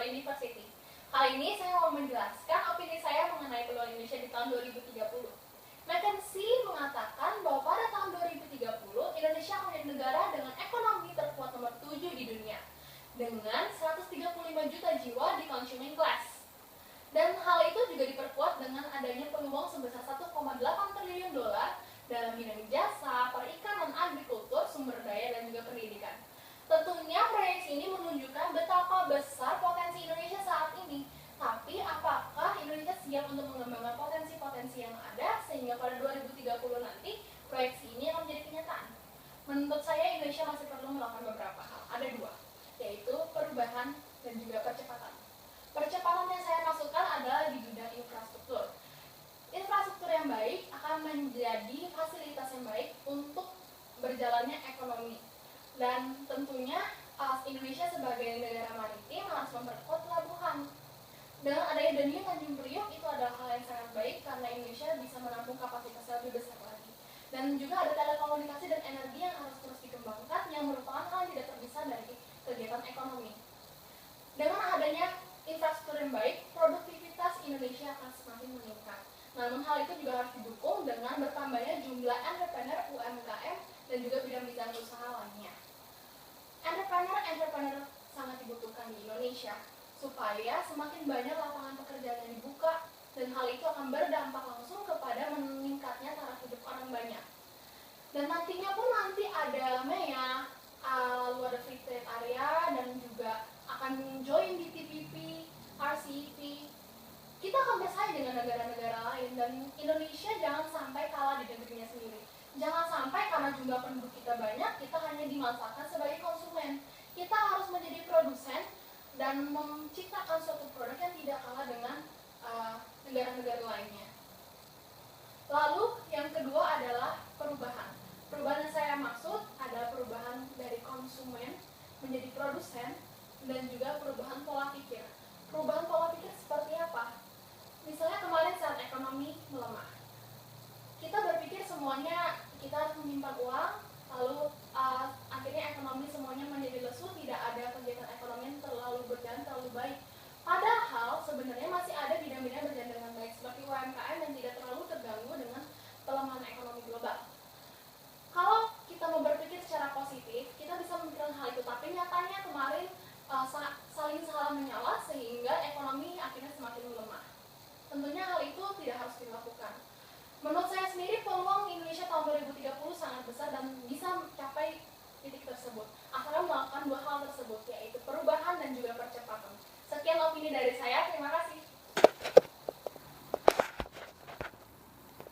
Diponegoro University. Kali ini saya mau menjelaskan opini saya mengenai peluang Indonesia di tahun 2030. McKinsey mengatakan bahwa pada tahun 2030 Indonesia akan menjadi negara dengan ekonomi terkuat nomor 7 di dunia dengan 135 juta jiwa di consuming class. Dan hal itu juga diperkuat dengan adanya peluang sebesar 1,8 triliun dolar dalam bidang jasa, perikanan, agrikultur, sumber daya, dan juga pendidikan. Tentunya proyeksi ini menunjukkan betapa besar potensi Indonesia saat ini. Tapi apakah Indonesia siap untuk mengembangkan potensi-potensi yang ada sehingga pada 2030 nanti proyeksi ini akan menjadi kenyataan? Menurut saya Indonesia masih perlu melakukan beberapa hal. Ada dua, yaitu perubahan dan juga percepatan. Percepatan yang saya maksudkan adalah di bidang infrastruktur. Infrastruktur yang baik akan menjadi fasilitas yang baik untuk berjalannya ekonomi. Dan tentunya Indonesia sebagai negara maritim harus memperkuat pelabuhan. Dengan adanya Danau Tanjung Priok itu adalah hal yang sangat baik karena Indonesia bisa menampung kapasitas lebih besar lagi. Dan juga ada telekomunikasi dan energi yang harus terus dikembangkan yang merupakan hal yang tidak terpisah dari kegiatan ekonomi. Dengan adanya infrastruktur yang baik, produktivitas Indonesia akan semakin meningkat. Namun hal itu juga harus didukung dengan bertambahnya jumlah entrepreneur UMKM dan juga bidang-bidang usaha lainnya. Entrepreneur sangat dibutuhkan di Indonesia supaya semakin banyak lapangan pekerjaan yang dibuka dan hal itu akan berdampak langsung kepada meningkatnya taraf hidup orang banyak. Dan nantinya pun ada MEA, lalu ada free trade area dan juga akan join di TPP, RCEP. Kita akan bersaing dengan negara-negara lain dan Indonesia jangan sampai kalah di negerinya sendiri. Jangan sampai karena jumlah penduduk kita banyak, kita hanya dimanfaatkan sebagai konsumen. Kita harus menjadi produsen dan menciptakan suatu produk yang tidak kalah dengan negara-negara lainnya. Lalu yang kedua adalah perubahan. Perubahan yang saya maksud adalah perubahan dari konsumen menjadi produsen dan juga perubahan pola pikir. Perubahan pola pikir seperti apa? Misalnya kemarin saat ekonomi melemah, kita berpikir semuanya kita harus menyimpan uang, lalu akhirnya ekonomi semuanya menjadi lesu, tidak ada kegiatan ekonomi yang berjalan terlalu baik. Padahal sebenarnya masih ada bidang-bidang berjalan dengan baik seperti UMKM yang tidak terlalu terganggu dengan pelemahan ekonomi global. Kalau kita mau berpikir secara positif, kita bisa memikirkan hal itu, tapi nyatanya kemarin saling salah menyala sehingga ekonomi akhirnya semakin melemah. Tentunya hal itu tidak harus dilakukan. Menurut saya sendiri peluang Indonesia tahun 2030 sangat besar dan bisa mencapai titik tersebut asalkan melakukan dua hal tersebut, yaitu perubahan dan juga percepatan. Sekian opini dari saya.